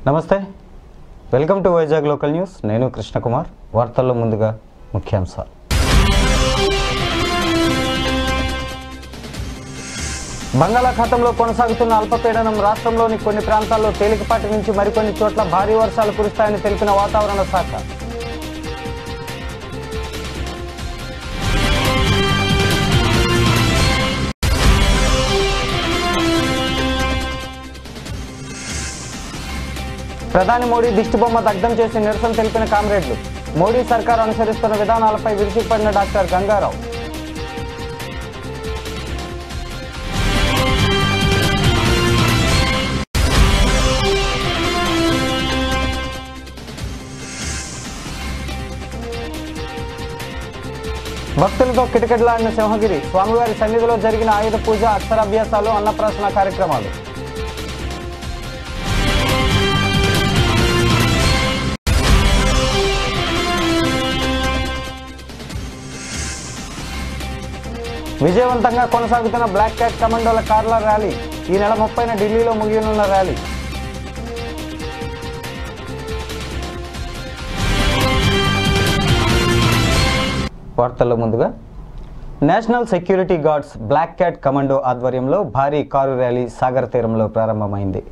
నమస్తే, welcome to Vizag local news. నేను కృష్ణకుమార్. వార్తల్లో ముందుగా ముఖ్యాంశాలు. బంగాళాఖాతంలో కొనసాగుతున్న అల్పపీడనం రాష్ట్రంలోని కొన్ని ప్రాంతాల్లో తేలికపాటి నుంచి మరికొన్ని చోట్ల భారీ వర్షాలు కురుస్తాయని తెలిపిన వాతావరణ శాఖ. ప్రధాని మోడీ దిష్టిబొమ్మ దగ్ధం చేసి నిరసన తెలిపిన కామ్రేడ్లు. మోడీ సర్కారు అనుసరిస్తున్న విధానాలపై విరుచుకుపడిన డాక్టర్ గంగారావు. భక్తులతో కిటకిటలాడిన సింహగిరి. స్వామివారి సన్నిధిలో జరిగిన ఆయుధ పూజ, అక్షరాభ్యాసాలు, అన్నప్రాసన కార్యక్రమాలు. విజయవంతంగా కొనసాగుతున్న బ్లాక్ క్యాట్ కమాండోల కార్ల ర్యాలీ. ఈ నెల 30న ఢిల్లీలో ముగియనున్న ర్యాలీ. వార్తల్లో ముందుగా, national security guards black cat commando ఆధ్వర్యంలో భారీ కారు ర్యాలీ సాగర్ తీరంలో ప్రారంభమైంది.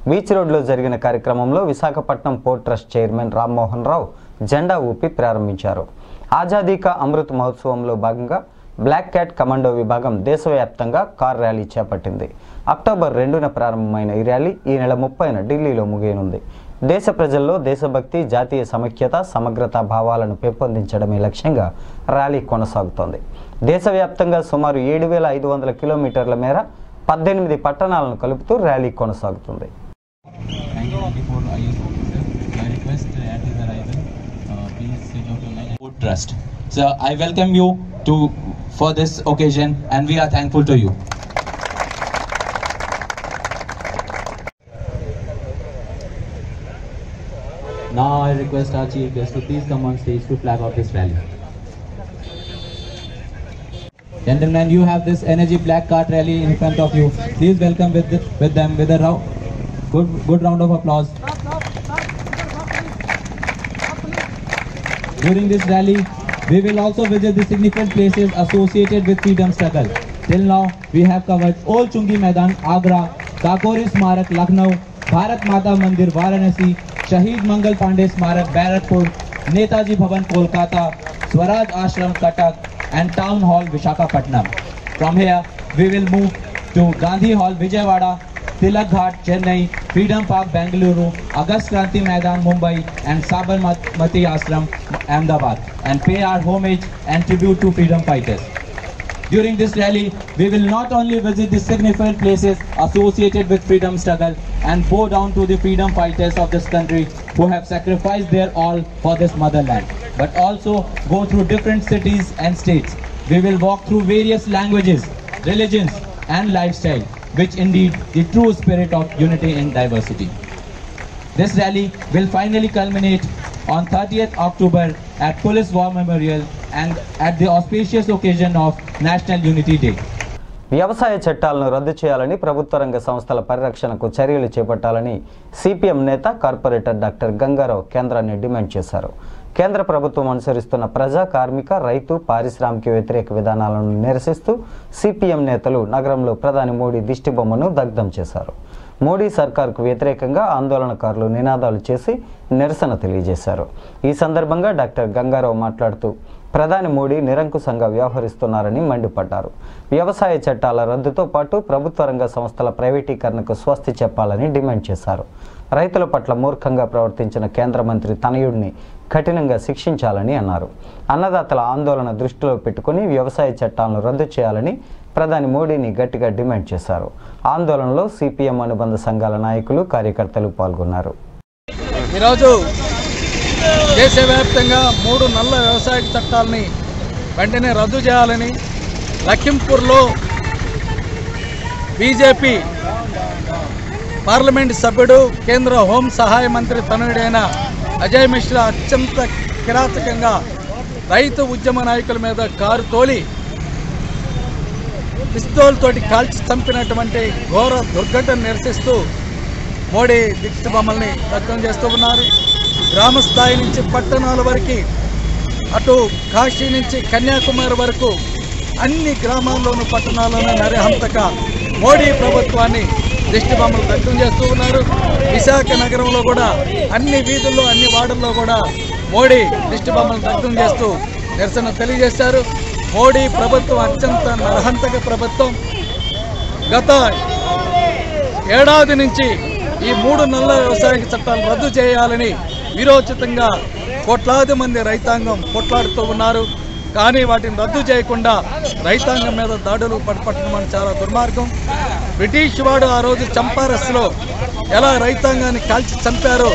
బీచ్ రోడ్లో జరిగిన కార్యక్రమంలో Visakhapatnam port trust chairman Rammohan Rao జెండా ఊపి ప్రారంభించారు. ఆజాదీ కా అమృత్ మహోత్సవంలో భాగంగా బ్లాక్ క్యాట్ కమాండో విభాగం దేశవ్యాప్తంగా కార్ ర్యాలీ చేపట్టింది. అక్టోబర్ 2న ప్రారంభమైన ఈ ర్యాలీ ఈ నెల 30న ఢిల్లీలో ముగియనుంది. దేశ ప్రజల్లో దేశభక్తి, జాతీయ సమైక్యత, సమగ్రతా భావాలను పెంపొందించడమే లక్ష్యంగా ర్యాలీ కొనసాగుతోంది. దేశవ్యాప్తంగా సుమారు 7,500 కిలోమీటర్ల మేర 18 పట్టణాలను కలుపుతూ ర్యాలీ కొనసాగుతుంది. So I welcome you for this occasion and we are thankful to you. Now I request our chief guest to please come on stage to flag off this rally. Gentlemen, you have this energy black cart rally in front of you. Please welcome with them with a good round of applause. During this rally, we will also visit the significant places associated with freedom struggle. Till now, we have covered Old Chungi Maidan, Agra, Kakori Smarak, Lucknow, Bharat Mata Mandir, Varanasi, Shahid Mangal Pandey Smarak, Barakpur, Netaji Bhavan, Kolkata, Swaraj Ashram, Cuttack, and Town Hall, Visakhapatnam. From here, we will move to Gandhi Hall, Vijayawada, Tilak Ghat, Chennai, Freedom Park, Bengaluru, Agast Kranti Maidan, Mumbai, and Sabarmati Ashram, Ahmedabad, and pay our homage and tribute to freedom fighters. During this rally, we will not only visit the significant places associated with freedom struggle and bow down to the freedom fighters of this country who have sacrificed their all for this motherland, but also go through different cities and states. We will walk through various languages, religions, and lifestyle, which indeed the true spirit of unity in diversity. This rally will finally culminate on 30th October at Police War Memorial and at the auspicious occasion of National Unity Day. వ్యవసాయ చట్టాలను రద్దు చేయాలని, ప్రభుత్వ రంగ సంస్థల పరిరక్షణకు చర్యలు చేపట్టాలని సిపిఎం నేత కార్పొరేటర్ డాక్టర్ గంగారావు కేంద్రాన్ని డిమాండ్ చేశారు. కేంద్ర ప్రభుత్వం అనుసరిస్తున్న ప్రజా, కార్మిక, రైతు, పారిశ్రామిక వ్యతిరేక విధానాలను నిరసిస్తూ సిపిఎం నేతలు నగరంలో ప్రధాని మోడీ దిష్టిబొమ్మను దగ్ధం చేశారు. మోడీ సర్కార్కు వ్యతిరేకంగా ఆందోళనకారులు నినాదాలు చేసి నిరసన తెలియజేశారు. ఈ సందర్భంగా డాక్టర్ గంగారావు మాట్లాడుతూ ప్రధాని మోడీ నిరంకుశంగా వ్యవహరిస్తున్నారని మండిపడ్డారు. వ్యవసాయ చట్టాల రద్దుతో పాటు ప్రభుత్వ రంగ సంస్థల ప్రైవేటీకరణకు స్వస్తి చెప్పాలని డిమాండ్ చేశారు. రైతుల పట్ల మూర్ఖంగా ప్రవర్తించిన కేంద్ర మంత్రి తనయుడిని కఠినంగా శిక్షించాలని అన్నారు. అన్నదాతల ఆందోళన దృష్టిలో పెట్టుకుని వ్యవసాయ చట్టాలను రద్దు చేయాలని ప్రధాని మోడీని గట్టిగా డిమాండ్ చేశారు. ఆందోళనలో సిపిఎం అనుబంధ సంఘాల నాయకులు, కార్యకర్తలు పాల్గొన్నారు. ఈరోజు దేశవ్యాప్తంగా 3 నల్ల వ్యవసాయ చట్టాలని వెంటనే రద్దు చేయాలని లఖింపూర్లో బీజేపీ పార్లమెంట్ సభ్యుడు, కేంద్ర హోం సహాయ మంత్రి తనయుడైన అజయ్ మిశ్రా అత్యంత కిరాతకంగా రైతు ఉద్యమ నాయకుల మీద కారు తోలి పిస్తోల్ తోటి కాల్చి చంపినటువంటి ఘోర దుర్ఘటన నిరసిస్తూ మోడీ దిష్టి బొమ్మల్ని దగ్ధం చేస్తూ ఉన్నారు. గ్రామ స్థాయి నుంచి పట్టణాల వరకు, అటు కాశీ నుంచి కన్యాకుమారి వరకు అన్ని గ్రామాల్లోనూ పట్టణాల్లోనూ నరహంతక మోడీ ప్రభుత్వాన్ని దిష్టి బొమ్మలు దగ్ధం చేస్తూ ఉన్నారు. విశాఖ నగరంలో కూడా అన్ని వీధుల్లో, అన్ని వార్డుల్లో కూడా మోడీ దిష్టి బొమ్మలు దగ్ధం చేస్తూ నిరసన తెలియజేశారు. మోడీ ప్రభుత్వం అత్యంత నరహంతక ప్రభుత్వం. గత ఏడాది నుంచి ఈ 3 నల్ల వ్యవసాయ చట్టాలు రద్దు చేయాలని విరోచితంగా కోట్లాది మంది రైతాంగం కొట్లాడుతూ ఉన్నారు. కానీ వాటిని రద్దు చేయకుండా రైతాంగం మీద దాడులు పట్టడం చాలా దుర్మార్గం. బ్రిటిష్ వాడు ఆ రోజు చంపారస్లో ఎలా రైతాంగాన్ని కాల్చి చంపారో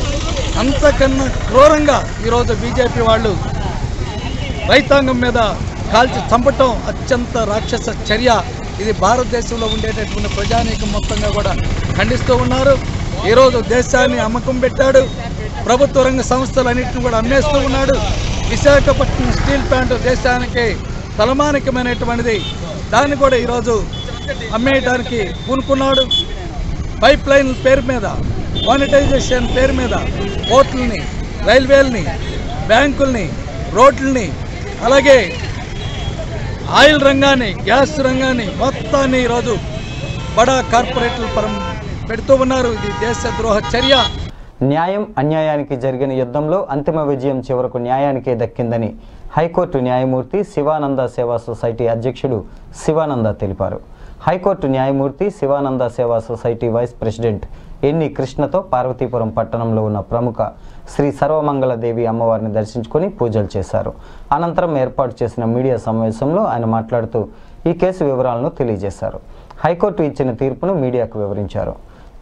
అంతకన్నా క్రూరంగా ఈరోజు బీజేపీ వాళ్ళు రైతాంగం మీద కాల్చి చంపటం అత్యంత రాక్షస చర్య. ఇది భారతదేశంలో ఉండేటటువంటి ప్రజానీకం మొత్తంగా కూడా ఖండిస్తూ ఉన్నారు. ఈరోజు దేశాన్ని అమ్మకం పెట్టాడు. ప్రభుత్వ రంగ సంస్థలన్నింటిని కూడా అమ్మేస్తూ ఉన్నాడు. విశాఖపట్నం స్టీల్ ప్లాంట్ దేశానికి తలమానికమైనటువంటిది, దాన్ని కూడా ఈరోజు అమ్మేయడానికి పూనుకున్నాడు. పైప్ లైన్ పేరు మీద, మానిటైజేషన్ పేరు మీద పోర్టుల్ని, రైల్వేలని, బ్యాంకుల్ని, రోడ్లని, అలాగే ఆయిల్ రంగాన్ని, గ్యాస్ రంగాన్ని మొత్తాన్ని ఈరోజు బడా కార్పొరేట్లు పెడుతూ ఉన్నారు. ఇది దేశద్రోహ చర్య. న్యాయం అన్యాయానికి జరిగిన యుద్ధంలో అంతిమ విజయం చివరకు న్యాయానికే దక్కిందని హైకోర్టు న్యాయమూర్తి శివానంద సేవా సొసైటీ అధ్యక్షుడు శివానంద తెలిపారు. హైకోర్టు న్యాయమూర్తి శివానంద సేవా సొసైటీ వైస్ ప్రెసిడెంట్ ఎన్ని కృష్ణతో పార్వతీపురం పట్టణంలో ఉన్న ప్రముఖ శ్రీ సర్వమంగళదేవి అమ్మవారిని దర్శించుకొని పూజలు చేశారు. అనంతరం ఏర్పాటు చేసిన మీడియా సమావేశంలో ఆయన మాట్లాడుతూ ఈ కేసు వివరాలను తెలియజేశారు. హైకోర్టు ఇచ్చిన తీర్పును మీడియాకు వివరించారు.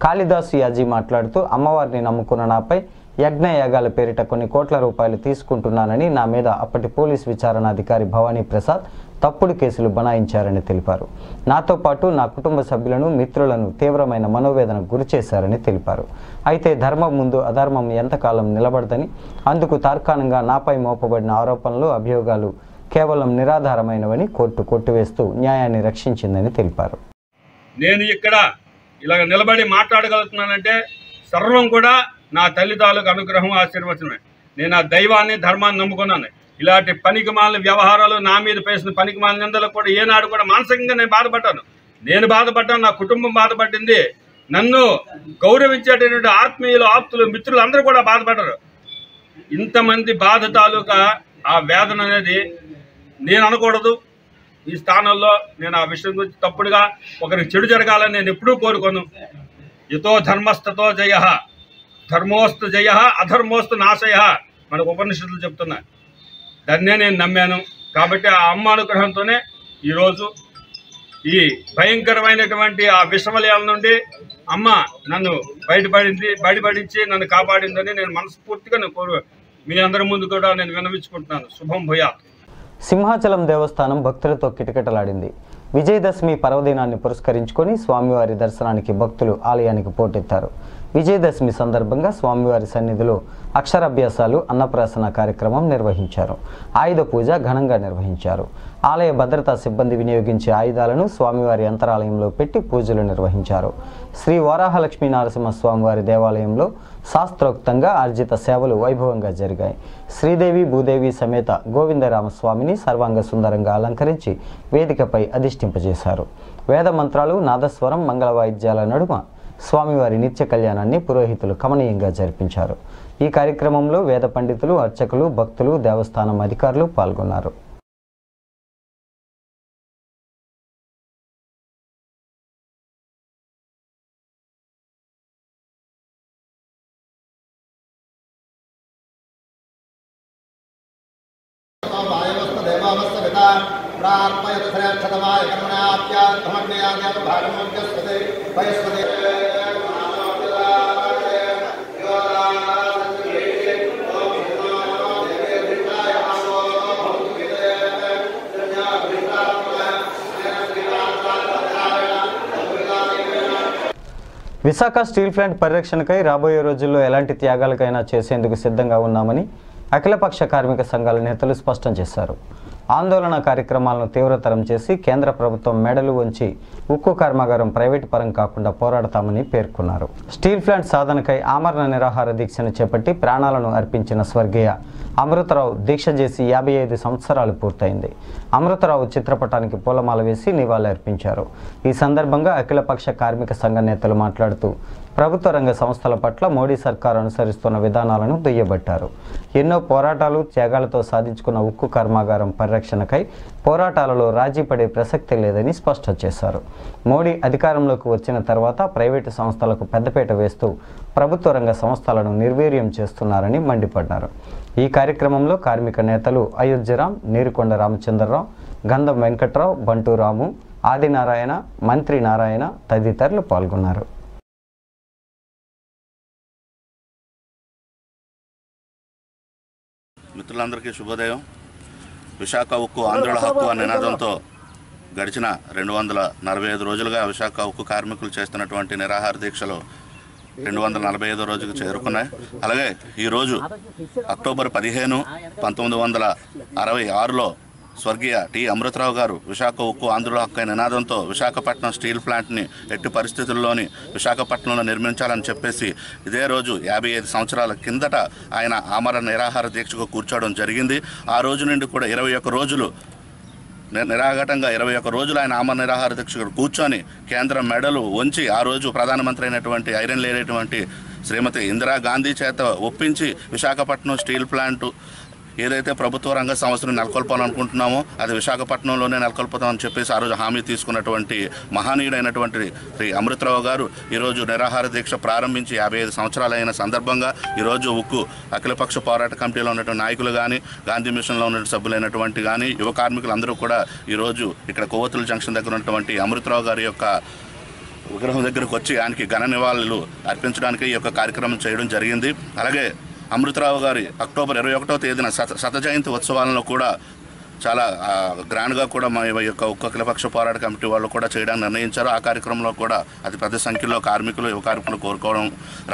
కాళిదాసు యాజీ మాట్లాడుతూ అమ్మవారిని నమ్ముకున్న నాపై యజ్ఞయాగాల పేరిట కొన్ని కోట్ల రూపాయలు తీసుకుంటున్నానని నా మీద అప్పటి పోలీస్ విచారణాధికారి భవానీ ప్రసాద్ తప్పుడు కేసులు బనాయించారని తెలిపారు. నాతో పాటు నా కుటుంబ సభ్యులను, మిత్రులను తీవ్రమైన మనోవేదనకు గురి చేశారని తెలిపారు. అయితే ధర్మం ముందు అధర్మం ఎంతకాలం నిలబడదని, అందుకు తార్కాణంగా నాపై మోపబడిన ఆరోపణలు, అభియోగాలు కేవలం నిరాధారమైనవని కోర్టు కొట్టివేస్తూ న్యాయాన్ని రక్షించిందని తెలిపారు. నేను ఇక్కడ ఇలాగ నిలబడి మాట్లాడగలుగుతున్నానంటే సర్వం కూడా నా తల్లిదండ్రులకు అనుగ్రహం, ఆశీర్వచనమే. నేను ఆ దైవాన్ని, ధర్మాన్ని నమ్ముకున్నాను. ఇలాంటి పనికిమాలిన వ్యవహారాలు, నా మీద పేసిన పనికిమాలిన నిందలకు కూడా ఏనాడు కూడా మానసికంగా నేను బాధపడ్డాను. నేను బాధపడ్డాను, నా కుటుంబం బాధపడింది. నన్ను గౌరవించేటటువంటి ఆత్మీయులు, ఆప్తులు, మిత్రులు అందరూ కూడా బాధపడ్డారు. ఇంతమంది బాధ తాలూకా ఆ వేదన అనేది నేను అనకూడదు. ఈ స్థానంలో నేను ఆ విషయం గురించి తప్పుడుగా ఒకరికి చెడు జరగాలని నేను ఎప్పుడూ కోరుకోను. యతో ధర్మస్థతో జయ, ధర్మోస్తు జయ, అధర్మోస్తు నాశయ మనకు ఉపనిషత్తులు చెప్తున్నాయి. దాన్నే నేను నమ్మాను. కాబట్టి ఆ అమ్మ అనుగ్రహంతోనే ఈరోజు ఈ భయంకరమైనటువంటి ఆ విషవలయాల నుండి అమ్మ నన్ను బయటపడించి నన్ను కాపాడిందని నేను మనస్ఫూర్తిగా మీ అందరి ముందు కూడా నేను విన్నవించుకుంటున్నాను. శుభం భూయాత్. సింహాచలం దేవస్థానం భక్తులతో కిటకిటలాడింది. విజయదశమి పర్వదినాన్ని పురస్కరించుకొని స్వామివారి దర్శనానికి భక్తులు ఆలయానికి పోటెత్తారు. విజయదశమి సందర్భంగా స్వామివారి సన్నిధిలో అక్షరాభ్యాసాలు, అన్నప్రాసన కార్యక్రమం నిర్వహించారు. ఆయుధ పూజ ఘనంగా నిర్వహించారు. ఆలయ భద్రతా సిబ్బంది వినియోగించే ఆయుధాలను స్వామివారి అంతరాలయంలో పెట్టి పూజలు నిర్వహించారు. శ్రీ వరాహలక్ష్మీ నరసింహస్వామివారి దేవాలయంలో శాస్త్రోక్తంగా ఆర్జిత సేవలు వైభవంగా జరిగాయి. శ్రీదేవి భూదేవి సమేత గోవిందరామస్వామిని సర్వాంగ సుందరంగా అలంకరించి వేదికపై అధిష్ఠింపజేశారు. వేద మంత్రాలు, నాదస్వరం, మంగళ వాయిద్యాల నడుమ స్వామివారి నిత్య కళ్యాణాన్ని పురోహితులు కమనీయంగా జరిపించారు. ఈ కార్యక్రమంలో వేద పండితులు, అర్చకులు, భక్తులు, దేవస్థానం అధికారులు పాల్గొన్నారు. విశాఖ స్టీల్ ప్లాంట్ పరిరక్షణకై రాబోయే రోజుల్లో ఎలాంటి త్యాగాలకైనా చేసేందుకు సిద్ధంగా ఉన్నామని అఖిలపక్ష కార్మిక సంఘాల నేతలు స్పష్టం చేశారు. ఆందోళన కార్యక్రమాలను తీవ్రతరం చేసి కేంద్ర ప్రభుత్వం మెడలు వంచి ఉక్కు కర్మాగారం ప్రైవేటు పరం కాకుండా పోరాడతామని పేర్కొన్నారు. స్టీల్ ప్లాంట్ సాధనకై ఆమరణ నిరాహార దీక్షను చేపట్టి ప్రాణాలను అర్పించిన స్వర్గీయ అమృతరావు దీక్ష చేసి 55 సంవత్సరాలు పూర్తయింది. అమృతరావు చిత్రపటానికి పూలమాల వేసి నివాళులు అర్పించారు. ఈ సందర్భంగా అఖిలపక్ష కార్మిక సంఘ నేతలు మాట్లాడుతూ ప్రభుత్వ రంగ సంస్థల పట్ల మోడీ సర్కారు అనుసరిస్తున్న విధానాలను దుయ్యబట్టారు. ఎన్నో పోరాటాలు త్యాగాలతో సాధించుకున్న ఉక్కు కర్మాగారం పరిరక్షణకై పోరాటాలలో రాజీ పడే ప్రసక్తి లేదని స్పష్టం చేశారు. మోడీ అధికారంలోకి వచ్చిన తర్వాత ప్రైవేటు సంస్థలకు పెద్దపీట వేస్తూ ప్రభుత్వ రంగ సంస్థలను నిర్వీర్యం చేస్తున్నారని మండిపడ్డారు. ఈ కార్యక్రమంలో కార్మిక నేతలు అయోధ్యరాం, నీరుకొండ రామచంద్రరావు, గంధం వెంకట్రావు, బంటు రాము, ఆదినారాయణ, మంత్రి నారాయణ తదితరులు పాల్గొన్నారు. మిత్రులందరికీ శుభోదయం. విశాఖ ఉక్కు ఆంధ్రుల హక్కు అనే నినాదంతో గడిచిన 245 రోజులుగా విశాఖ ఉక్కు కార్మికులు చేస్తున్నటువంటి నిరాహార దీక్షలు 245 రోజుకు చేరుకున్నాయి. అలాగే ఈరోజు అక్టోబర్ 15, 1966లో స్వర్గీయ టి అమృతరావు గారు విశాఖ ఉక్కు ఆంధ్రుల హక్కు అనే నినాదంతో విశాఖపట్నం స్టీల్ ప్లాంట్ని ఎట్టి పరిస్థితుల్లోని విశాఖపట్నంలో నిర్మించాలని చెప్పేసి ఇదే రోజు 55 సంవత్సరాల కిందట ఆయన ఆమరణ నిరాహార దీక్షకు కూర్చోవడం జరిగింది. ఆ రోజు నుండి కూడా 21 రోజులు నిరాఘాటంగా 21 రోజులు ఆయన ఆమరణ నిరాహార దీక్షకు కూర్చొని కేంద్ర మెడలు వంచి ఆ రోజు ప్రధానమంత్రి అయినటువంటి ఐరన్ లేడీ శ్రీమతి ఇందిరాగాంధీ చేత ఒప్పించి విశాఖపట్నం స్టీల్ ప్లాంటు ఏదైతే ప్రభుత్వ రంగ సంస్థను నెలకొల్పాలనుకుంటున్నామో అది విశాఖపట్నంలోనే నెలకొల్పుతామని చెప్పేసి ఆ రోజు హామీ తీసుకున్నటువంటి మహనీయుడైనటువంటి శ్రీ అమృతరావు గారు ఈరోజు నిరాహార దీక్ష ప్రారంభించి 55 సంవత్సరాలైన సందర్భంగా ఈరోజు ఉక్కు అఖిలపక్ష పోరాట కమిటీలో ఉన్నటువంటి నాయకులు కానీ, గాంధీ మిషన్లో ఉన్న సభ్యులైనటువంటి కానీ, యువ కార్మికులందరూ కూడా ఈరోజు ఇక్కడ కొవ్వొత్తుల జంక్షన్ దగ్గర ఉన్నటువంటి అమృతరావు గారి యొక్క విగ్రహం దగ్గరకు వచ్చి ఆయనకి ఘన నివాళులు అర్పించడానికి ఈ యొక్క కార్యక్రమం చేయడం జరిగింది. అలాగే అమృతరావు గారి అక్టోబర్ 21వ తేదీన శత జయంతి ఉత్సవాలను కూడా చాలా గ్రాండ్గా కూడా మా యొక్క అఖిలపక్ష పోరాట కమిటీ వాళ్ళు కూడా చేయడానికి నిర్ణయించారు. ఆ కార్యక్రమంలో కూడా అతి పెద్ద సంఖ్యలో కార్మికులు, యువ కార్మికులు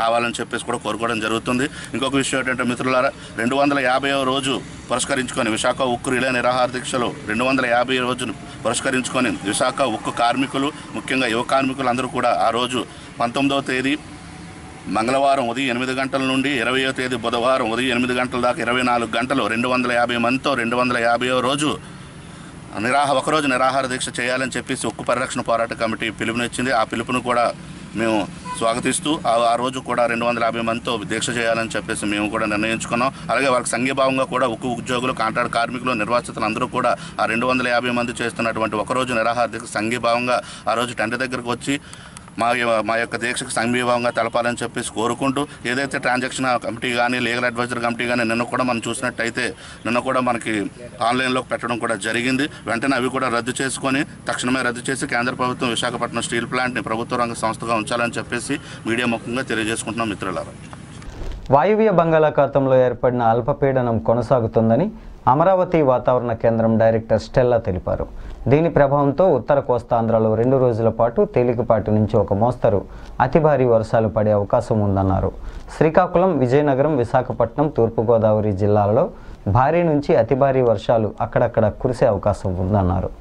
రావాలని చెప్పేసి కూడా కోరుకోవడం జరుగుతుంది. ఇంకొక విషయం ఏంటంటే మిత్రులారా, 250వ రోజు పురస్కరించుకొని విశాఖ ఉక్కు రిలే నిరాహార దీక్షలు 250 రోజును పురస్కరించుకొని విశాఖ ఉక్కు కార్మికులు, ముఖ్యంగా యువ కార్మికులు అందరూ కూడా ఆ రోజు 19వ తేదీ మంగళవారం ఉదయం 8 గంటల నుండి 20వ తేదీ బుధవారం ఉదయం 8 గంటల దాకా 24 గంటలు 250 మందితో 250వ రోజు ఒకరోజు నిరాహార దీక్ష చేయాలని చెప్పేసి ఉక్కు పరిరక్షణ పోరాట కమిటీ పిలుపునిచ్చింది. ఆ పిలుపును కూడా మేము స్వాగతిస్తూ ఆ రోజు కూడా 250 మందితో దీక్ష చేయాలని చెప్పేసి మేము కూడా నిర్ణయించుకున్నాం. అలాగే వాళ్ళకి సంఘీభావంగా కూడా ఉక్కు ఉద్యోగులు, కాంట్రాక్ట్ కార్మికులు, నిర్వాసితులు అందరూ కూడా ఆ 250 మంది చేస్తున్నటువంటి ఒకరోజు నిరాహార దీక్ష సంఘీభావంగా ఆ రోజు టెంట్ దగ్గరకు వచ్చి మా యొక్క దీక్షకు సంఘీభావంగా తెలపాలని చెప్పేసి కోరుకుంటూ, ఏదైతే ట్రాన్సాక్షన్ కమిటీ కానీ, లీగల్ అడ్వైజర్ కమిటీ కానీ నిన్న కూడా మనం చూసినట్టయితే నిన్న కూడా మనకి ఆన్లైన్లోకి పెట్టడం కూడా జరిగింది. వెంటనే అవి కూడా తక్షణమే రద్దు చేసి కేంద్ర ప్రభుత్వం విశాఖపట్నం స్టీల్ ప్లాంట్ని ప్రభుత్వ రంగ సంస్థగా ఉంచాలని చెప్పేసి మీడియా ముఖంగా తెలియజేసుకుంటున్నాం. మిత్రులారా, వాయువ్య బంగాళాఖాతంలో ఏర్పడిన అల్పపీడనం కొనసాగుతుందని అమరావతి వాతావరణ కేంద్రం డైరెక్టర్ స్టెల్లా తెలిపారు. దీని ప్రభావంతో ఉత్తర కోస్తాంధ్రలో 2 రోజుల పాటు తేలికపాటి నుంచి ఒక మోస్తరు అతి భారీ వర్షాలు పడే అవకాశం ఉందన్నారు. శ్రీకాకుళం, విజయనగరం, విశాఖపట్నం, తూర్పుగోదావరి జిల్లాలలో భారీ నుంచి అతి భారీ వర్షాలు అక్కడక్కడ కురిసే అవకాశం ఉందన్నారు.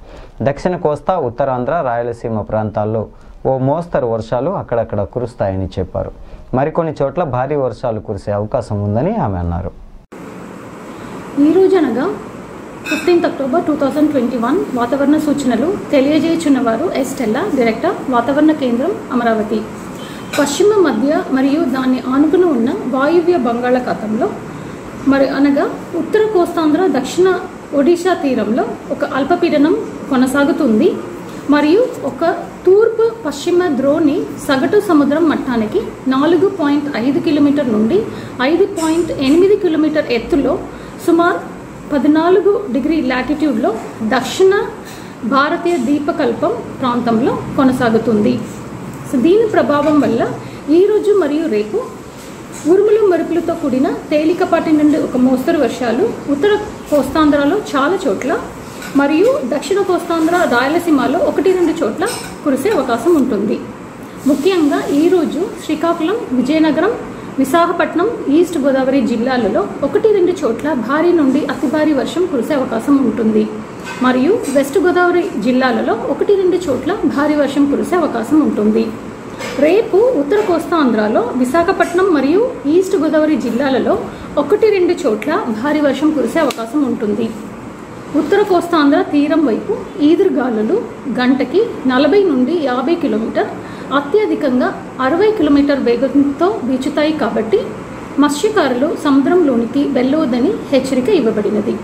దక్షిణ కోస్తా, ఉత్తరాంధ్ర, రాయలసీమ ప్రాంతాల్లో ఓ మోస్తరు వర్షాలు అక్కడక్కడ కురుస్తాయని చెప్పారు. మరికొన్ని చోట్ల భారీ వర్షాలు కురిసే అవకాశం ఉందని ఆమె అన్నారు. ఈరోజు అనగా 15 అక్టోబర్ 2021 వాతావరణ సూచనలు తెలియజేయుచున్నవారు స్టెల్లా, డైరెక్టర్, వాతావరణ కేంద్రం, అమరావతి. పశ్చిమ మధ్య మరియు దాన్ని ఆనుకుని ఉన్న వాయువ్య బంగాళాఖాతంలో అనగా ఉత్తర కోస్తాంధ్ర, దక్షిణ ఒడిశా తీరంలో ఒక అల్పపీడనం కొనసాగుతుంది మరియు ఒక తూర్పు పశ్చిమ ద్రోణి సగటు సముద్రం మట్టానికి 4.5 కిలోమీటర్ నుండి 5.8 కిలోమీటర్ ఎత్తులో సుమారు 14 డిగ్రీ లాటిట్యూడ్లో దక్షిణ భారతీయ ద్వీపకల్పం ప్రాంతంలో కొనసాగుతుంది. సో దీని ప్రభావం వల్ల ఈరోజు మరియు రేపు ఉరుములు మెరుపులతో కూడిన తేలికపాటి నుండి ఒక మోస్తరు వర్షాలు ఉత్తర కోస్తాంధ్రలో చాలా చోట్ల మరియు దక్షిణ కోస్తాంధ్ర, రాయలసీమలో 1-2 చోట్ల కురిసే అవకాశం ఉంటుంది. ముఖ్యంగా ఈరోజు శ్రీకాకుళం, విజయనగరం, విశాఖపట్నం, ఈస్ట్ గోదావరి జిల్లాలలో 1-2 చోట్ల భారీ నుండి అతి భారీ వర్షం కురిసే అవకాశం ఉంటుంది మరియు వెస్ట్ గోదావరి జిల్లాలలో 1-2 చోట్ల భారీ వర్షం కురిసే అవకాశం ఉంటుంది. రేపు ఉత్తర కోస్తాంధ్రలో విశాఖపట్నం మరియు ఈస్ట్ గోదావరి జిల్లాలలో 1-2 చోట్ల భారీ వర్షం కురిసే అవకాశం ఉంటుంది. ఉత్తర కోస్తాంధ్ర తీరం వైపు ఈదురుగాలులు గంటకి 40 నుండి 50 కిలోమీటర్, అత్యధికంగా 60 కిలోమీటర్ వేగంతో వీచుతాయి కాబట్టి మత్స్యకారులు సముద్రంలోనికి వెళ్ళవద్దని హెచ్చరిక ఇవ్వబడినది.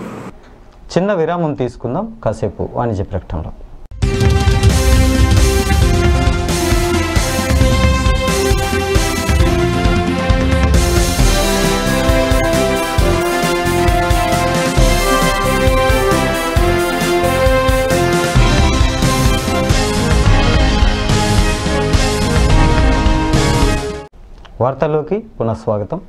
చిన్న విరామం తీసుకుందాం, కాసేపు వాణిజ్య ప్రకటనలో. వార్తల్లోకి పునఃస్వాగతం.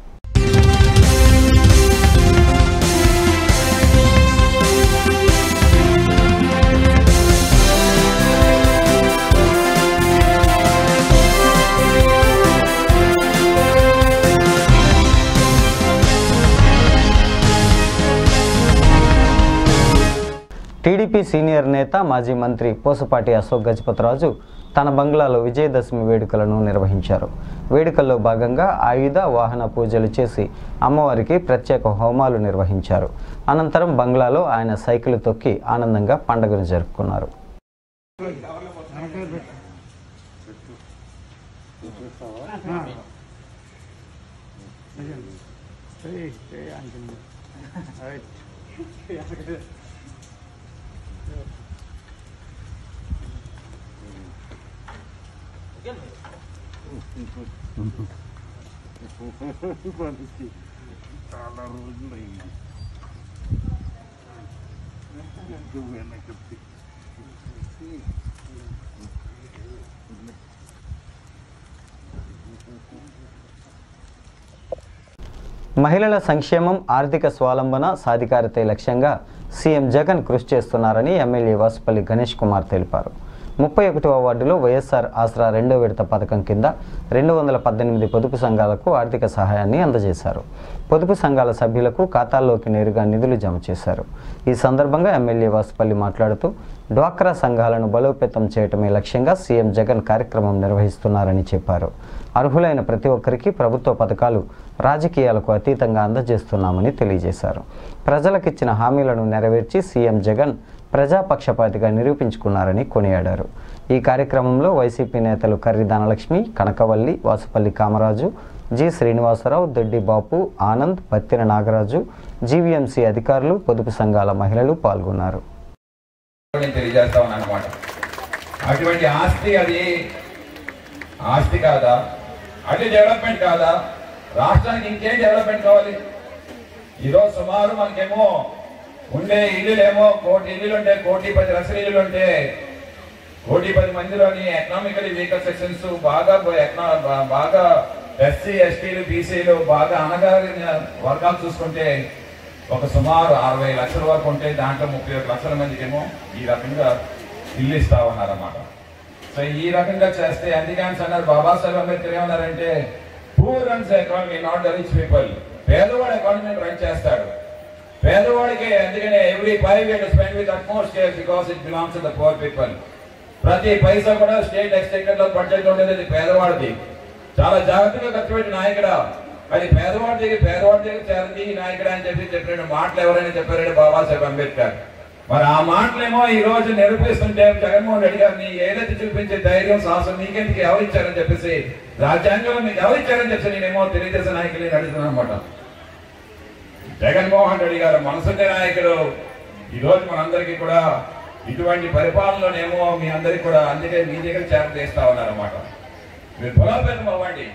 టీడీపీ సీనియర్ నేత మాజీ మంత్రి పూసపాటి అశోక్ గజపతిరాజు తన బంగ్లాలో విజయదశమి వేడుకలను నిర్వహించారు. వేడుకల్లో భాగంగా ఆయుధ వాహన పూజలు చేసి అమ్మవారికి ప్రత్యేక హోమాలు నిర్వహించారు. అనంతరం బంగ్లాలో ఆయన సైకిల్ తొక్కి ఆనందంగా పండుగను జరుపుకున్నారు. చాలా రోజులైంది. మహిళల సంక్షేమం, ఆర్థిక స్వావలంబన, సాధికారతే లక్ష్యంగా సీఎం జగన్ కృషి చేస్తున్నారని ఎమ్మెల్యే వాసుపల్లి గణేష్ కుమార్ తెలిపారు. 31వ వార్డులో వైఎస్ఆర్ ఆసరా 2వ విడత పథకం కింద 218 పొదుపు సంఘాలకు ఆర్థిక సహాయాన్ని అందజేశారు. పొదుపు సంఘాల సభ్యులకు ఖాతాల్లోకి నేరుగా నిధులు జమ చేశారు. ఈ సందర్భంగా ఎమ్మెల్యే వాసుపల్లి మాట్లాడుతూ డ్వాక్రా సంఘాలను బలోపేతం చేయటమే లక్ష్యంగా సీఎం జగన్ కార్యక్రమం నిర్వహిస్తున్నారని చెప్పారు. అర్హులైన ప్రతి ఒక్కరికి ప్రభుత్వ పథకాలు రాజకీయాలకు అతీతంగా అందజేస్తున్నామని తెలియజేశారు. ప్రజలకిచ్చిన హామీలను నెరవేర్చి సీఎం జగన్ ప్రజాపక్షపాతిగా నిరూపించుకున్నారని కొనియాడారు. ఈ కార్యక్రమంలో వైసీపీ నేతలు కర్రి ధనలక్ష్మి, కనకవల్లి, వాసుపల్లి కామరాజు, జి శ్రీనివాసరావు, దొడ్డి బాపు, ఆనంద్, పత్తిన నాగరాజు, జీవీఎంసీ అధికారులు, పొదుపు సంఘాల మహిళలు పాల్గొన్నారు. అటువంటి ఆస్తి అది ఆస్తి కాదా? అది డెవలప్మెంట్ కాదా? రాష్ట్రానికి ఇంకేం డెవలప్మెంట్ కావాలి? ఈరోజు సుమారు మనకేమో ఉండే ఇల్లులేమో 1 కోటి ఇల్లులు ఉంటే 1,10,00,000 ఇల్లులు ఉంటే 1,10,00,000 మందిలోని ఎకనామికలీ వీకర్ సెక్షన్స్ బాగా ఎస్సీ ఎస్టీలు బీసీలు బాగా అనగారిన వర్గాలు చూసుకుంటే ఒక సుమారు 60 లక్షల వరకు ఉంటే దాంట్లో 31 లక్షల మందికి ఏమో ఈ రకంగా ఇల్లు ఇస్తా ఉన్నారన్నమాట. సో ఈ రకంగా చేస్తే అందుకని అన్నారు బాబాసాహెబ్ అంబేద్కర్ ఏమన్నారంటే poor runs economy, not the rich people. పేదవాడు ఎకానమీని రన్ చేస్తాడు. పేదవాడికి అందుకనే every 5 years spend with utmost care because it belongs to the poor people. ప్రతి పైసా కూడా స్టేట్ ఎక్స్టెండర్ లో బడ్జెట్ లో ఉండేది పేదవాడిది. చాలా జాగ్రత్తగా ఖర్చు పెట్టిన నాయకుడా అది పేదవాడి దగ్గర చేరింది ఈ నాయకుడా అని చెప్పిన మాటలు ఎవరైనా చెప్పారంటే బాబాసాహెబ్ అంబేద్కర్. మరి ఆ మాటలేమో ఈ రోజు నిరూపిస్తుంటే జగన్మోహన్ రెడ్డి గారిని ఏదైతే చూపించే ధైర్యం సాహసం మీకెందుకు ఎవరిచ్చారని చెప్పేసి రాజ్యాంగంలో మీకు ఎవరిచ్చారని చెప్పి నేనేమో తెలుగుదేశం నాయకులు అడుగుతున్నాను అనమాట. జగన్మోహన్ రెడ్డి గారు మనసుండే నాయకుడు. ఈ రోజు మనందరికీ కూడా ఇటువంటి పరిపాలనలోనేమో మీ అందరికి కూడా అందుకే మీ దగ్గర చేరతీస్తా ఉన్నారన్నమాట. మీరు బలోపేతం అవ్వండి.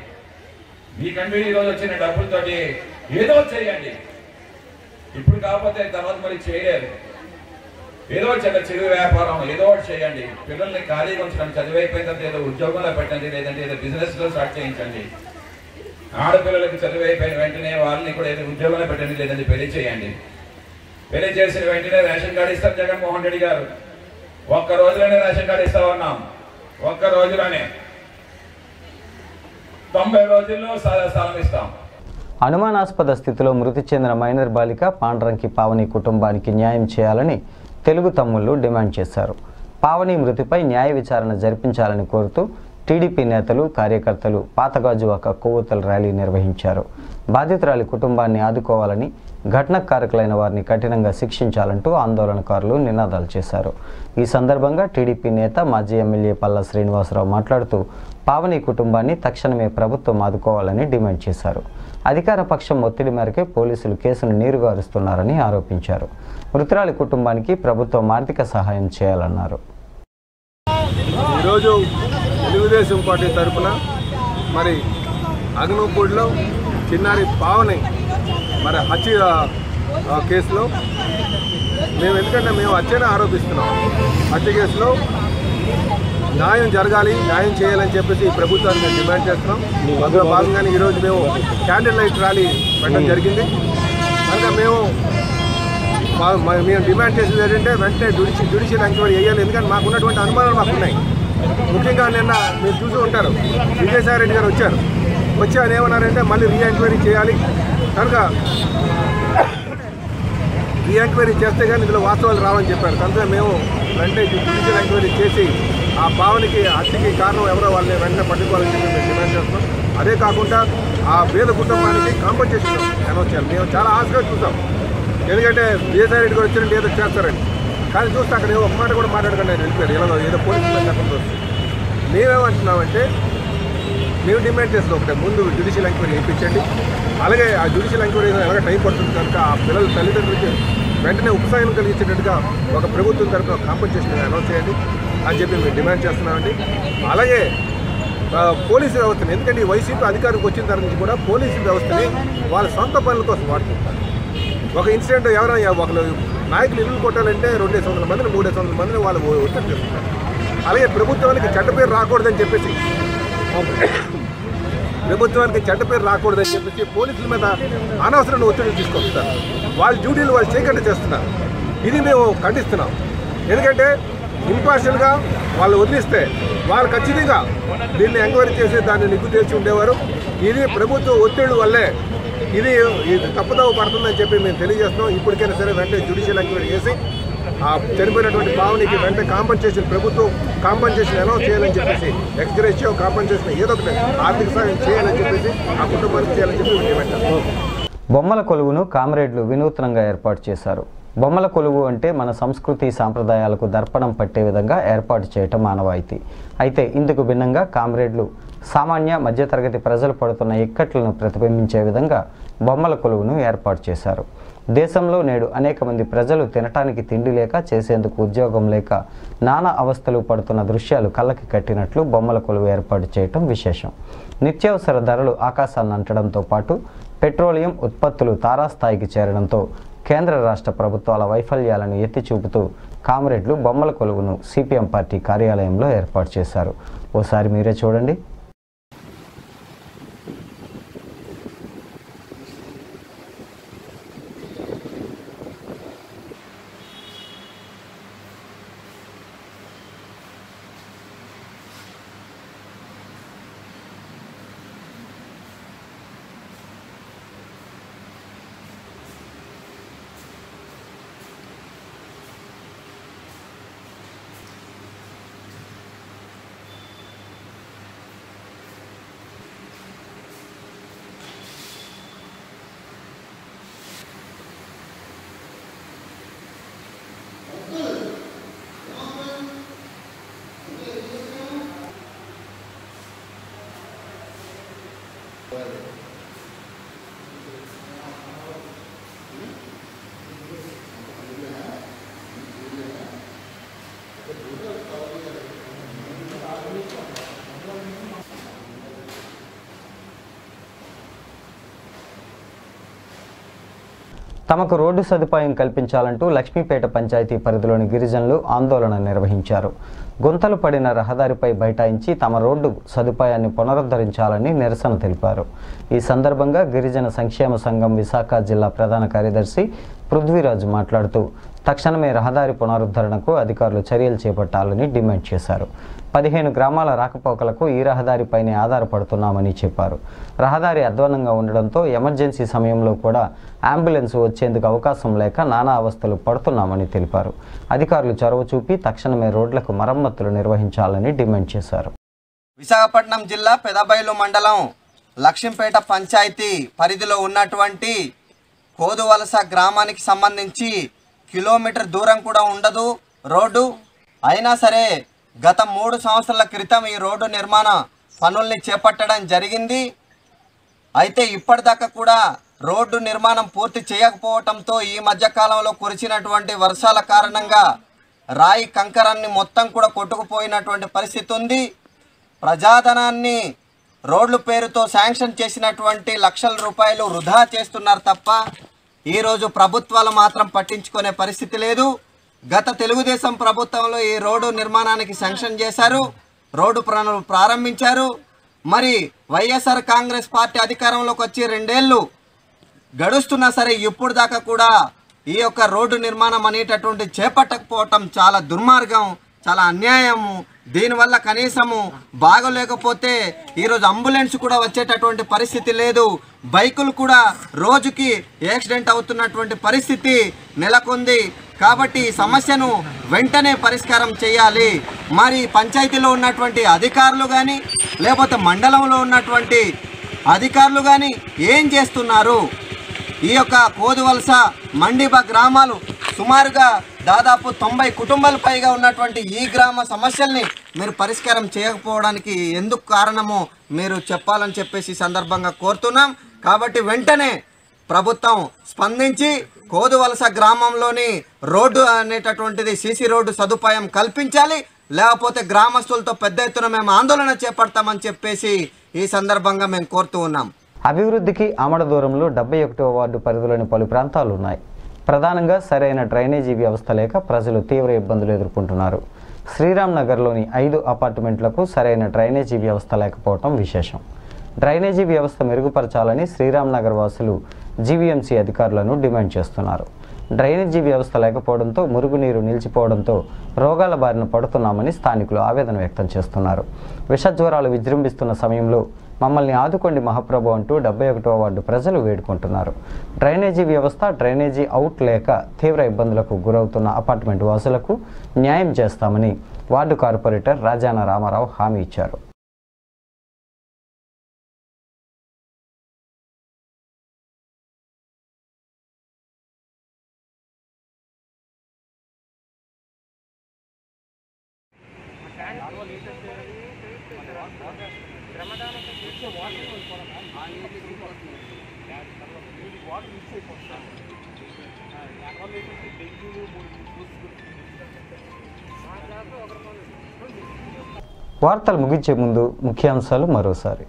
మీకంటూ ఈ రోజు వచ్చిన డబ్బులతోటి ఏదో చేయండి. ఇప్పుడు కాకపోతే తర్వాత మరి చేయలేరు. ఏదో చిన్న చిరు వ్యాపారం ఏదో ఒకటి చేయండి. పిల్లల్ని ఖాళీగా ఉంచడం, చదివైపోయిన తర్వాత ఏదో ఉద్యోగంలో పెట్టండి, లేదంటే ఏదో బిజినెస్ లో స్టార్ట్ చేయించండి. ఆడపిల్లలకి చదివైపోయిన వెంటనే వాళ్ళని కూడా ఏదో ఉద్యోగంలో పెట్టండి, లేదంటే పెళ్లి చేయండి. పెళ్లి చేసిన వెంటనే రేషన్ కార్డు ఇస్తారు జగన్మోహన్ రెడ్డి గారు. ఒక్క రోజులోనే రేషన్ కార్డు ఇస్తా ఉన్నాం. ఒక్క రోజులోనే 90 రోజుల్లో స్థలం ఇస్తాం. అనుమానాస్పద స్థితిలో మృతి చెందిన మైనర్ బాలిక పాండ్రంకి పావని కుటుంబానికి న్యాయం చేయాలని తెలుగు తమ్ముళ్లు డిమాండ్ చేశారు. పావని మృతిపై న్యాయ విచారణ జరిపించాలని కోరుతూ టీడీపీ నేతలు కార్యకర్తలు పాతగాజువాక కొవ్వొత్తుల ర్యాలీ నిర్వహించారు. బాధితురాలి కుటుంబాన్ని ఆదుకోవాలని, ఘటనకారకులైన వారిని కఠినంగా శిక్షించాలంటూ ఆందోళనకారులు నినాదాలు చేశారు. ఈ సందర్భంగా టీడీపీ నేత మాజీ ఎమ్మెల్యే పల్లా శ్రీనివాసరావు మాట్లాడుతూ పావని కుటుంబాన్ని తక్షణమే ప్రభుత్వం ఆదుకోవాలని డిమాండ్ చేశారు. అధికార పక్షం ఒత్తిడి మేరకే పోలీసులు కేసును నీరుగారుస్తున్నారని ఆరోపించారు. మృతురాలి కుటుంబానికి ప్రభుత్వం ఆర్థిక సహాయం చేయాలన్నారు. ఈరోజు తెలుగుదేశం పార్టీ తరఫున మరి అగ్నపూడిలో చిన్నారి పావని మరి హత్య కేసులో ఎందుకంటే మేము హత్యనే ఆరోపిస్తున్నాం. హత్య కేసులో న్యాయం జరగాలి, న్యాయం చేయాలని చెప్పేసి ప్రభుత్వాన్ని మేము డిమాండ్ చేస్తున్నాం. అందులో భాగంగానే ఈరోజు మేము క్యాండిల్ లైట్ ర్యాలీ పెట్టడం జరిగింది. కనుక మేము డిమాండ్ చేసేది ఏంటంటే వెంటనే జ్యుడిషియల్ ఎంక్వైరీ చేయాలి. ఎందుకంటే మాకు ఉన్నటువంటి అనుమానాలు మాకున్నాయి. ముఖ్యంగా నిన్న మీరు చూసి ఉంటారు, విజయసాయి రెడ్డి గారు వచ్చి ఆయన ఏమన్నారంటే మళ్ళీ రీఎంక్వైరీ చేయాలి. కనుక రీఎంక్వైరీ చేస్తే కానీ ఇందులో వాస్తవాలు రావని చెప్పారు. కనుక మేము వెంటనే జ్యుడిషియల్ ఎంక్వైరీ చేసి ఆ పావనికి హత్యకి కారణం ఎవరో వాళ్ళని వెంటనే పట్టుకోవాలని చెప్పి మేము డిమాండ్ చేస్తున్నాం. అదే కాకుండా ఆ పేద కుటుంబానికి కాంపన్సేషన్ అనౌన్స్ చేయాలి. మేము చాలా ఆశగా చూసాం. ఎందుకంటే విజయసాయి రెడ్డి గారు వచ్చినట్టు ఏదో చేస్తారని, కానీ చూస్తే అక్కడ ఒక మాట కూడా మాట్లాడకుండా ఆయన వెళ్ళిపోయారు. ఇలా ఏదో పోలీసులు చెప్పడం వస్తుంది. మేమేమంటున్నామంటే మేము డిమాండ్ చేస్తాం ఒకటే, ముందు జ్యుడిషియల్ ఎంక్వైరీ చేయించండి. అలాగే ఆ జ్యుడిషియల్ ఎంక్వైరీ ఎలాగ టైం పడుతుంది కనుక ఆ పిల్లల తల్లిదండ్రులకి వెంటనే ఉపశమనం కలిగించేటట్టుగా ఒక ప్రభుత్వం తరఫున కాంపన్సేషన్ అనౌన్స్ చేయండి అని చెప్పి మేము డిమాండ్ చేస్తున్నామండి. అలాగే పోలీసు వ్యవస్థని, ఎందుకంటే ఈ వైసీపీ అధికారంకి వచ్చిన తర్వాత నుంచి కూడా పోలీసు వ్యవస్థని వాళ్ళ సొంత పనుల కోసం వాడుకుంటారు. ఒక ఇన్సిడెంట్ ఎవరైనా ఒకరు నాయకులు ఇల్లు కొట్టాలంటే 200 మందిని 300 మందిని వాళ్ళు ఒత్తిడి చేస్తున్నారు. అలాగే ప్రభుత్వానికి చెడ్డ పేరు రాకూడదని చెప్పేసి పోలీసుల మీద అనవసరమైన ఒత్తిడి తీసుకొస్తారు. వాళ్ళ డ్యూటీలు వాళ్ళు చేయకుండా చేస్తున్నారు. ఇది మేము ఖండిస్తున్నాం. ఎందుకంటే ఇంపార్షియల్గా వాళ్ళు వదిలిస్తే వాళ్ళు ఖచ్చితంగా దీన్ని ఎంక్వైరీ చేసి దాన్ని నిగ్గు తేల్చి ఉండేవారు. ఇది ప్రభుత్వ ఒత్తిడి వల్లే ఇది తప్పుదోవ పడుతుందని చెప్పి మేము తెలియజేస్తున్నాం. ఇప్పటికైనా సరే వెంటనే జ్యుడిషియల్ ఎంక్వైరీ చేసి ఆ చనిపోయినటువంటి పావనికి వెంటనే కాంపన్సేషన్, ప్రభుత్వం కాంపన్సేషన్ అనౌన్స్ చేయాలని చెప్పేసి, ఎక్స్గ్రేషియో కాంపన్సేషన్ ఏదో ఒకటి ఆర్థిక సహాయం చేయాలని చెప్పేసి ఆ కుటుంబానికి చేయాలని చెప్పి డిమాండ్ చేస్తాం. బొమ్మల కొలువును కామ్రేడ్లు వినూత్నంగా ఏర్పాటు చేశారు. బొమ్మల కొలువు అంటే మన సంస్కృతి సాంప్రదాయాలకు దర్పణం పట్టే విధంగా ఏర్పాటు చేయటం ఆనవాయితీ. అయితే ఇందుకు భిన్నంగా కామ్రేడ్లు సామాన్య మధ్యతరగతి ప్రజలు పడుతున్న ఇక్కట్లను ప్రతిబింబించే విధంగా బొమ్మల కొలువును ఏర్పాటు చేశారు. దేశంలో నేడు అనేక మంది ప్రజలు తినటానికి తిండి లేక, చేసేందుకు ఉద్యోగం లేక నానా అవస్థలు పడుతున్న దృశ్యాలు కళ్ళకి కట్టినట్లు బొమ్మల కొలువు ఏర్పాటు చేయటం విశేషం. నిత్యావసర ధరలు ఆకాశాన్ని అంటడంతో పాటు పెట్రోలియం ఉత్పత్తులు తారాస్థాయికి చేరడంతో కేంద్ర రాష్ట్ర ప్రభుత్వాల వైఫల్యాలను ఎత్తి చూపుతూ కామ్రేడ్లు బొమ్మల కొలువును సిపిఎం పార్టీ కార్యాలయంలో ఏర్పాటు చేశారు. ఓసారి మీరే చూడండి. తమకు రోడ్డు సదుపాయం కల్పించాలంటూ లక్ష్మీపేట పంచాయతీ పరిధిలోని గిరిజనులు ఆందోళన నిర్వహించారు. గుంతలు పడిన రహదారిపై బైఠాయించి తమ రోడ్డు సదుపాయాన్ని పునరుద్ధరించాలని నిరసన తెలిపారు. ఈ సందర్భంగా గిరిజన సంక్షేమ సంఘం విశాఖ జిల్లా ప్రధాన కార్యదర్శి పృథ్వీరాజు మాట్లాడుతూ తక్షణమే రహదారి పునరుద్ధరణకు అధికారులు చర్యలు చేపట్టాలని డిమాండ్ చేశారు. 15 గ్రామాల రాకపోకలకు ఈ రహదారిపైనే ఆధారపడుతున్నామని చెప్పారు. రహదారి అధ్వానంగా ఉండడంతో ఎమర్జెన్సీ సమయంలో కూడా అంబులెన్స్ వచ్చేందుకు అవకాశం లేక నానా అవస్థలు పడుతున్నామని తెలిపారు. అధికారులు చొరవ చూపి తక్షణమే రోడ్లకు మరమ్మతులు నిర్వహించాలని డిమాండ్ చేశారు. విశాఖపట్నం జిల్లా పెదబైలు మండలం లక్ష్మీపేట పంచాయతీ పరిధిలో ఉన్నటువంటి కోదువలస గ్రామానికి సంబంధించి కిలోమీటర్ దూరం కూడా ఉండదు రోడ్డు. అయినా సరే గత 3 సంవత్సరాల క్రితం ఈ రోడ్డు నిర్మాణ పనుల్ని చేపట్టడం జరిగింది. అయితే ఇప్పటిదాకా కూడా రోడ్డు నిర్మాణం పూర్తి చేయకపోవడంతో ఈ మధ్యకాలంలో కురిసినటువంటి వర్షాల కారణంగా రాయి కంకరాన్ని మొత్తం కూడా కొట్టుకుపోయినటువంటి పరిస్థితి ఉంది. ప్రజాధనాన్ని రోడ్లు పేరుతో శాంక్షన్ చేసినటువంటి లక్షల రూపాయలు వృధా చేస్తున్నారు తప్ప ఈరోజు ప్రభుత్వాలు మాత్రం పట్టించుకునే పరిస్థితి లేదు. గత తెలుగుదేశం ప్రభుత్వంలో ఈ రోడ్డు నిర్మాణానికి శాంక్షన్ చేశారు, రోడ్డు పనులు ప్రారంభించారు. మరి వైఎస్ఆర్ కాంగ్రెస్ పార్టీ అధికారంలోకి వచ్చి 2 ఏళ్ళు గడుస్తున్నా సరే ఇప్పుడు దాకా కూడా ఈ యొక్క రోడ్డు నిర్మాణం అనేటటువంటి చేపట్టకపోవటం చాలా దుర్మార్గం, చాలా అన్యాయము. దీనివల్ల కనీసము బాగోలేకపోతే ఈరోజు అంబులెన్స్ కూడా వచ్చేటటువంటి పరిస్థితి లేదు. బైకులు కూడా రోజుకి యాక్సిడెంట్ అవుతున్నటువంటి పరిస్థితి నెలకొంది. కాబట్టి ఈ సమస్యను వెంటనే పరిష్కారం చేయాలి. మరి పంచాయతీలో ఉన్నటువంటి అధికారులు కానీ లేకపోతే మండలంలో ఉన్నటువంటి అధికారులు కానీ ఏం చేస్తున్నారు? ఈ యొక్క కోదువలస మండిబ గ్రామాలు సుమారుగా దాదాపు 90 కుటుంబాల పైగా ఉన్నటువంటి ఈ గ్రామ సమస్యల్ని మీరు పరిష్కారం చేయకపోవడానికి ఎందుకు కారణమో మీరు చెప్పాలని చెప్పేసి సందర్భంగా కోరుతున్నాం. కాబట్టి వెంటనే ప్రభుత్వం స్పందించి కోదువలస గ్రామంలోని రోడ్డు అనేటటువంటిది సీసీ రోడ్డు సదుపాయం కల్పించాలి. లేకపోతే గ్రామస్తులతో పెద్ద ఎత్తున మేము ఆందోళన చేపడతామని చెప్పేసి ఈ సందర్భంగా మేము కోరుతూ ఉన్నాం. అభివృద్ధికి ఆమడ దూరంలో 71వ వార్డు పరిధిలోని పలు ప్రాంతాలు ఉన్నాయి. ప్రధానంగా సరైన డ్రైనేజీ వ్యవస్థ లేక ప్రజలు తీవ్ర ఇబ్బందులు ఎదుర్కొంటున్నారు. శ్రీరామ్ నగర్లోని 5 అపార్ట్మెంట్లకు సరైన డ్రైనేజీ వ్యవస్థ లేకపోవడం విశేషం. డ్రైనేజీ వ్యవస్థ మెరుగుపరచాలని శ్రీరామ్ నగర్ వాసులు జీవీఎంసీ అధికారులను డిమాండ్ చేస్తున్నారు. డ్రైనేజీ వ్యవస్థ లేకపోవడంతో మురుగునీరు నిలిచిపోవడంతో రోగాల బారిన పడుతున్నామని స్థానికులు ఆవేదన వ్యక్తం చేస్తున్నారు. విషజ్వరాలు విజృంభిస్తున్న సమయంలో మమ్మల్ని ఆదుకోండి మహాప్రభు అంటూ 71వ వార్డు ప్రజలు వేడుకుంటున్నారు. డ్రైనేజీ వ్యవస్థ, డ్రైనేజీ అవుట్ లేక తీవ్ర ఇబ్బందులకు గురవుతున్న అపార్ట్మెంట్ వాసులకు న్యాయం చేస్తామని వార్డు కార్పొరేటర్ రాజాన రామారావు హామీ ఇచ్చారు. వార్తలు ముగించే ముందు ముఖ్యాంశాలు మరోసారి.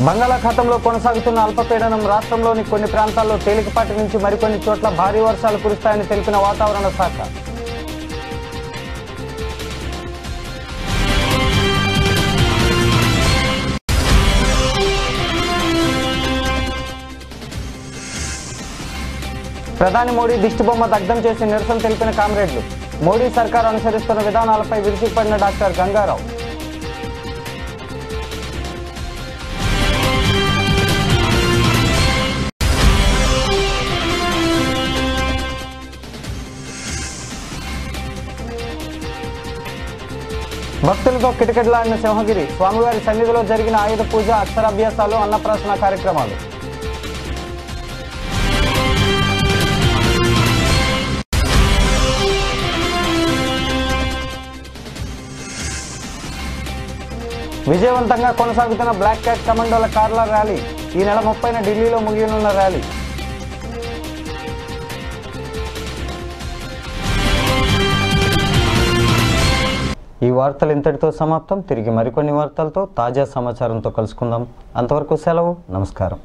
బంగాళాఖాతంలో కొనసాగుతున్న అల్పపీడనం రాష్ట్రంలోని కొన్ని ప్రాంతాల్లో తేలికపాటి నుంచి మరికొన్ని చోట్ల భారీ వర్షాలు కురుస్తాయని తెలిపిన వాతావరణ శాఖ. ప్రధాని మోడీ దిష్టిబొమ్మ దగ్ధం చేసి నిరసన తెలిపిన కామ్రేడ్లు. మోడీ సర్కార్ అనుసరిస్తున్న విధానాలపై విరుచుకుపడిన డాక్టర్ గంగారావు. భక్తులతో కిటకిటలాడిన సింహగిరి. స్వామివారి సన్నిధిలో జరిగిన ఆయుధ పూజ, అక్షరాభ్యాసాలు, అన్నప్రాసన కార్యక్రమాలు. విజయవంతంగా కొనసాగుతున్న బ్లాక్ క్యాట్ కమాండోల కార్ల ర్యాలీ. ఈ నెల 30న ఢిల్లీలో ముగియనున్న ర్యాలీ. ఈ వార్తలు ఇంతటితో సమాప్తం. తిరిగి మరికొన్ని వార్తలతో తాజా సమాచారంతో కలుసుకుందాం. అంతవరకు సెలవు. నమస్కారం.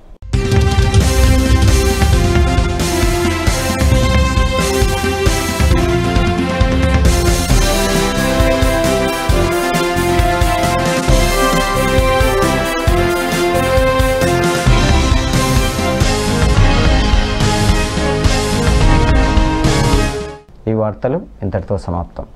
వార్తలు ఇంతటితో సమాప్తం.